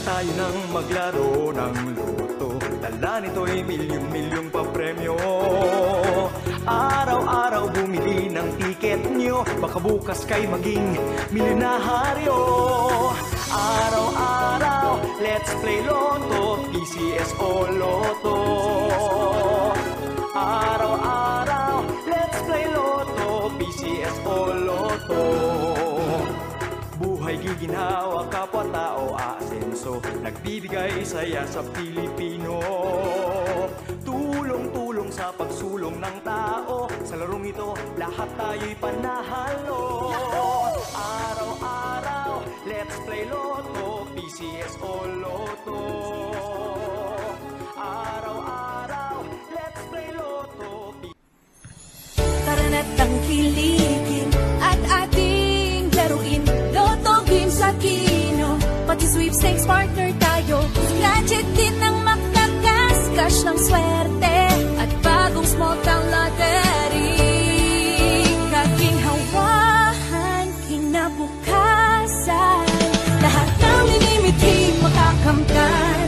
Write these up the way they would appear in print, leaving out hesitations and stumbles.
tayo nang maglaro ng loto. Dala nito'y milyong-milyong papremyo. Araw-araw bumili ng tiket nyo, baka bukas kay maging milyonaryo. Araw-araw, let's play Lotto, PCS o Lotto. Araw-araw, let's play Lotto, PCS o Lotto. Buhay giginhawa, kapwa-tao aasenso, nagbibigay saya sa Pilipino. Tulong-tulong sa pagsulong ng tao, sa larong ito lahat tayo'y panahalo. Araw-araw, let's play Lotto, PCS o Lotto. Araw-araw, let's play Lotto. Tara na't tangkilikin at ating laruin Lotto Games sa Kino, pati sweepstakes partner tayo. Gadget din ang makakas, cash ng swerte at bagong small town lottery. Kaginhawahan, kinabukasan, lahat ng minimiti makakamtan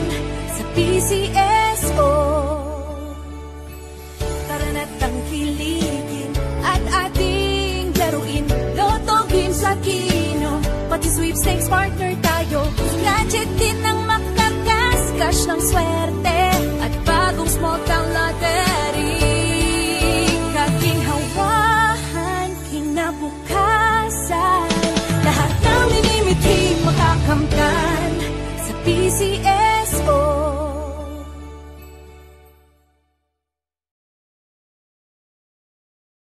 sa PCSO. Tara na't tangkilikin at ating laruin Lotto Games sa Kino, pati sweepstakes partner tayo. Gadget din ang makakas, cash ng swerte at bagong small town